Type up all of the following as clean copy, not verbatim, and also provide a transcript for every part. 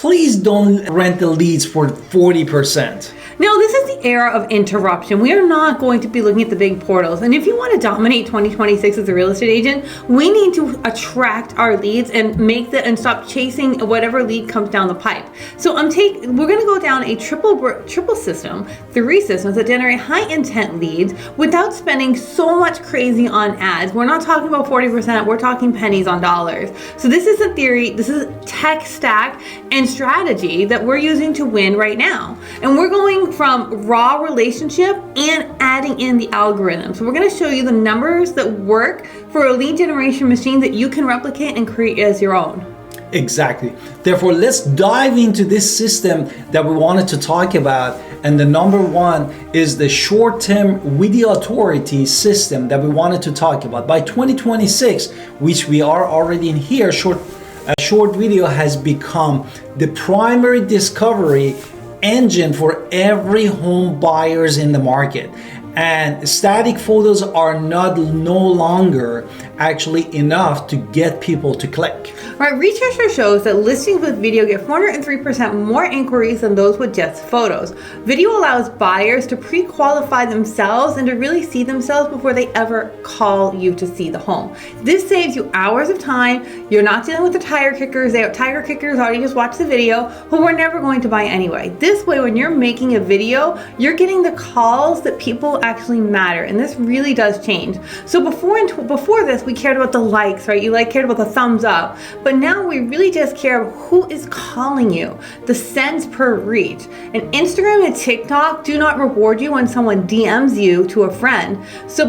please don't rent the leads for 40%. Now, this is the era of interruption. We are not going to be looking at the big portals. And if you want to dominate 2026 as a real estate agent, we need to attract our leads and and stop chasing whatever lead comes down the pipe. So we're going to go down a triple system, 3 systems that generate high intent leads without spending so much crazy on ads. We're not talking about 40%, we're talking pennies on dollars. So this is a theory, this is a tech stack and strategy that we're using to win right now. And we're going from raw relationship and adding in the algorithm. So we're going to show you the numbers that work for a lead generation machine that you can replicate and create as your own. Exactly. Therefore, let's dive into this system that we wanted to talk about. And the number one is the short-term video authority system that we wanted to talk about. By 2026, which we are already in here, a short video has become the primary discovery engine for every home buyers in the market. And static photos are no longer actually enough to get people to click. Right, research shows that listings with video get 403% more inquiries than those with just photos. Video allows buyers to pre-qualify themselves and to really see themselves before they ever call you to see the home. This saves you hours of time. You're not dealing with the tire kickers. Tire kickers already just watch the video, who we're never going to buy anyway. This way, when you're making a video, you're getting the calls that people actually matter, and this really does change. So before this, we cared about the likes, right? You cared about the thumbs up, but now we really just care who is calling you, the cents per reach. And Instagram and TikTok do not reward you when someone DMs you to a friend.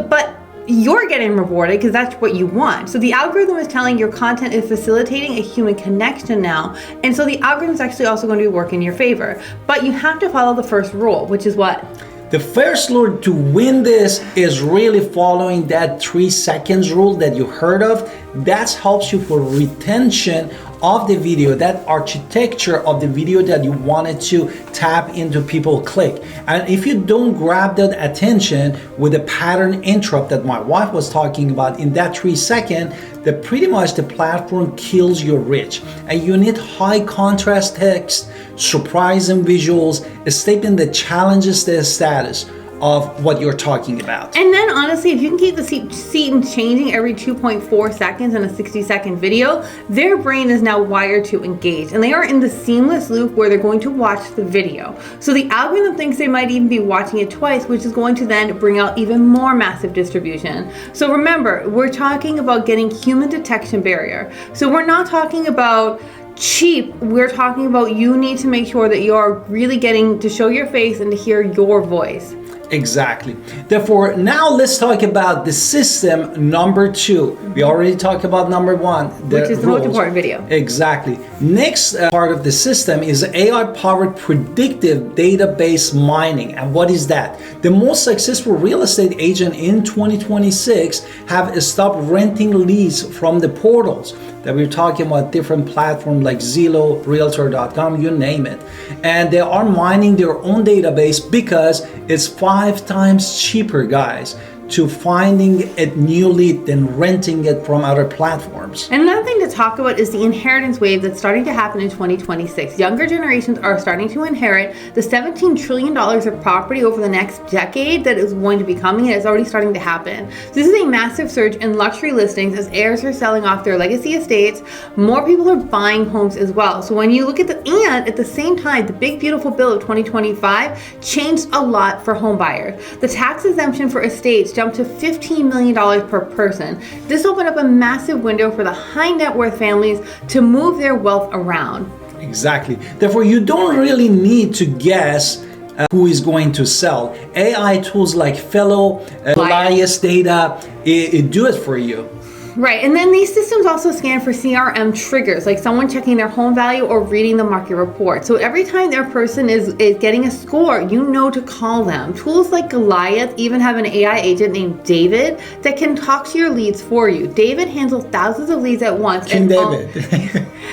But you're getting rewarded because that's what you want. So the algorithm is telling your content is facilitating a human connection now. And so the algorithm is actually also going to be working in your favor. But you have to follow the first rule, which is what? The first rule to win this is really following that 3 seconds rule that you heard of. That helps you for retention of the video, that architecture of the video that you wanted to tap into, people click. And if you don't grab that attention with a pattern interrupt that my wife was talking about in that 3 seconds, that pretty much the platform kills your reach. And you need high contrast text, surprising visuals, stating the challenges, the status of what you're talking about. And then honestly, if you can keep the scene changing every 2.4 seconds in a 60-second video, their brain is now wired to engage, and they are in the seamless loop where they're going to watch the video. So the algorithm thinks they might even be watching it twice, which is going to then bring out even more massive distribution. So remember, we're talking about getting human detection barrier. So we're not talking about cheap, we're talking about you need to make sure that you're really getting to show your face and to hear your voice. Exactly. Therefore, now let's talk about the system number 2. We already talked about number 1, which is the most important video. Exactly. Next part of the system is AI-powered predictive database mining. And what is that? The most successful real estate agent in 2026 have stopped renting leads from the portals that we're talking about, different platforms like Zillow, Realtor.com, you name it. And they are mining their own database because it's 5 times cheaper, guys, to finding a new lead than renting it from other platforms. And another thing to talk about is the inheritance wave that's starting to happen in 2026. Younger generations are starting to inherit the $17 trillion of property over the next decade that is going to be coming, and it's already starting to happen. So this is a massive surge in luxury listings as heirs are selling off their legacy estates. More people are buying homes as well. So when you look at at the same time, the big beautiful bill of 2025 changed a lot for home buyers. The tax exemption for estates jumped to $15 million per person. This opened up a massive window for the high net worth families to move their wealth around. Exactly. Therefore, you don't really need to guess who is going to sell. AI tools like Fellow, Bias Data, it do it for you. Right, and then these systems also scan for CRM triggers, like someone checking their home value or reading the market report. So every time their person is getting a score, you know to call them. Tools like Goliath even have an AI agent named David that can talk to your leads for you. David handles thousands of leads at once. King David.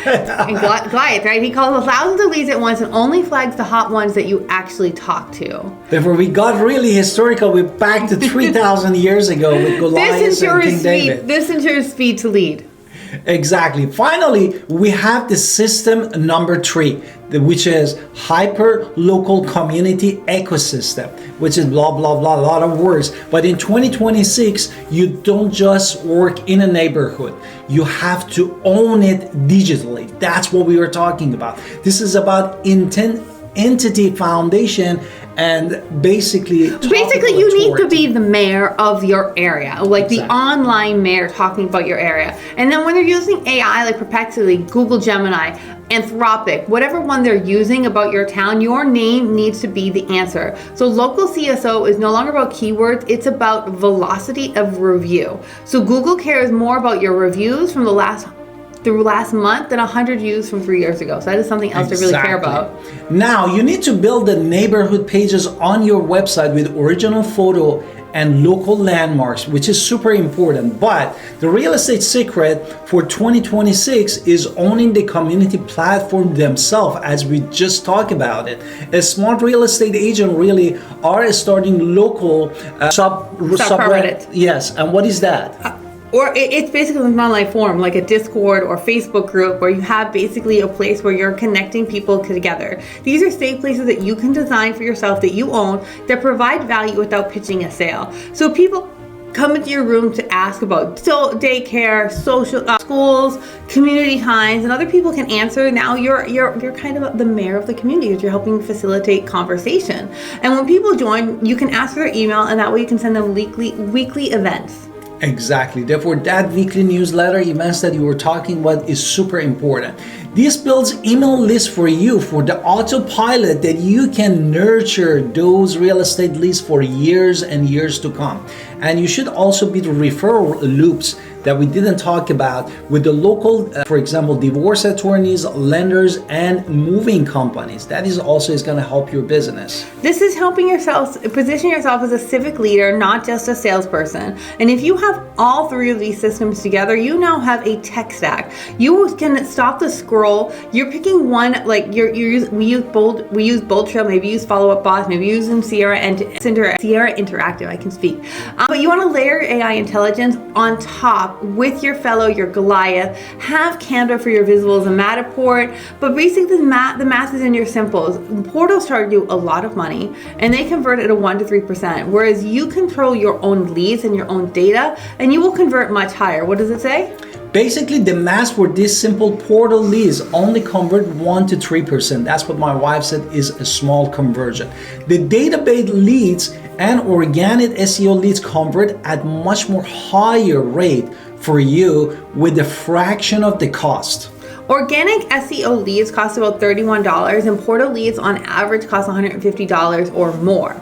And Goliath, right? He calls thousands of leads at once and only flags the hot ones that you actually talk to. Therefore, we got really historical. We're back to 3,000 years ago with Goliath and King David. This ensures speed to lead. Exactly. Finally, we have the system number 3, which is hyper local community ecosystem, which is blah blah blah, a lot of words. But in 2026, you don't just work in a neighborhood, you have to own it digitally. That's what we were talking about. This is about entity foundation, and basically you need to be the mayor of your area, like the online mayor talking about your area. And then when they're using AI like Perplexity, Google Gemini, Anthropic, whatever one they're using about your town, your name needs to be the answer. So local CSO is no longer about keywords, it's about velocity of review. So Google cares more about your reviews from the last month than 100 views from 3 years ago. So that is something else to really care about. Now, you need to build the neighborhood pages on your website with original photo and local landmarks, which is super important. But the real estate secret for 2026 is owning the community platform themselves, as we just talked about it. A smart real estate agent really are starting local subreddit. Yes, and what is that? Or it's basically an online forum, like a Discord or Facebook group, where you have basically a place where you're connecting people together. These are safe places that you can design for yourself, that you own, that provide value without pitching a sale. So people come into your room to ask about daycare, social schools, community times, and other people can answer. Now you're kind of the mayor of the community, because you're helping facilitate conversation. And when people join, you can ask for their email, and that way you can send them weekly events. Exactly. Therefore, that weekly newsletter events that you were talking about is super important. This builds email lists for you, for the autopilot, that you can nurture those real estate leads for years and years to come. And you should also build referral loops that we didn't talk about with the local, for example, divorce attorneys, lenders, and moving companies. That is also going to help your business. This is helping yourself position yourself as a civic leader, not just a salesperson. And if you have all 3 of these systems together, you now have a tech stack. You can stop the scroll. You're picking one, like we use Bold Trail, maybe use Follow Up Boss, maybe using Sierra Interactive. I can speak. But you want to layer AI intelligence on top with your Goliath. Have Canva for your visuals and Matterport. But basically the math is in your simples. Portals charge you a lot of money, and they convert at a 1 to 3%, whereas you control your own leads and your own data, and you will convert much higher. What does it say? Basically, the math for these simple portal leads only convert 1 to 3%. That's what my wife said is a small conversion. The database leads and organic SEO leads convert at much more higher rate for you with a fraction of the cost. Organic SEO leads cost about $31, and portal leads on average cost $150 or more.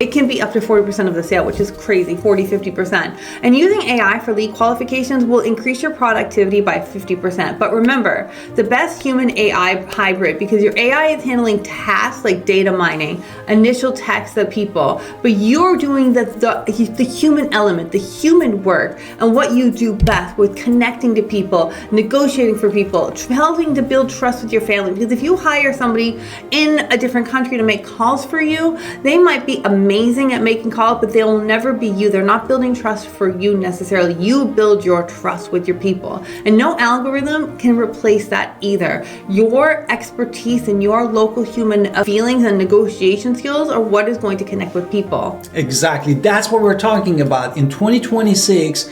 It can be up to 40% of the sale, which is crazy, 40-50%. And using AI for lead qualifications will increase your productivity by 50%. But remember, the best human AI hybrid, because your AI is handling tasks like data mining, initial text of people, but you're doing the human element, the human work, and what you do best with connecting to people, negotiating for people, helping to build trust with your family. Because if you hire somebody in a different country to make calls for you, they might be amazing at making calls, but they'll never be you. They're not building trust for you necessarily. You build your trust with your people, and no algorithm can replace that either. Your expertise and your local human feelings and negotiation skills are what is going to connect with people. Exactly. That's what we're talking about. In 2026,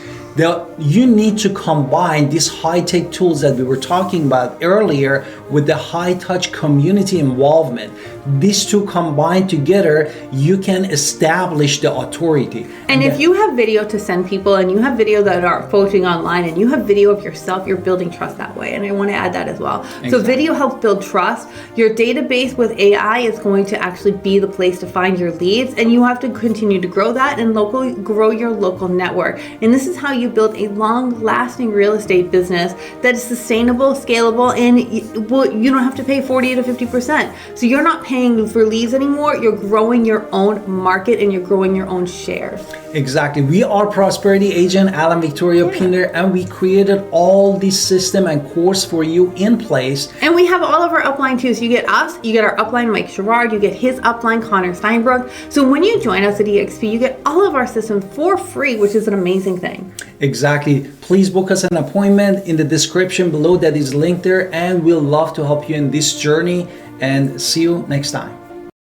you need to combine these high-tech tools that we were talking about earlier with the high-touch community involvement. These two combined together, you can establish the authority. And if you have video to send people, and you have video that are posting online, and you have video of yourself, you're building trust that way. And I want to add that as well. Exactly. So video helps build trust. Your database with AI is going to actually be the place to find your leads, and you have to continue to grow that and grow your local network. And this is how you build a long-lasting real estate business that is sustainable, scalable, and you don't have to pay 40 to 50%. So you're not paying for leads anymore. You're growing your own market, and you're growing your own shares. Exactly. We are prosperity agent Alan Victoria Pinder, and we created all this system and course for you in place. And we have all of our upline too. So you get us, you get our upline Mike Sherrard, you get his upline Connor Steinbrook. So when you join us at EXP, you get all of our systems for free, which is an amazing thing. Exactly. please book us an appointment in the description below that is linked there, and we'll love to help you in this journey, and see you next time.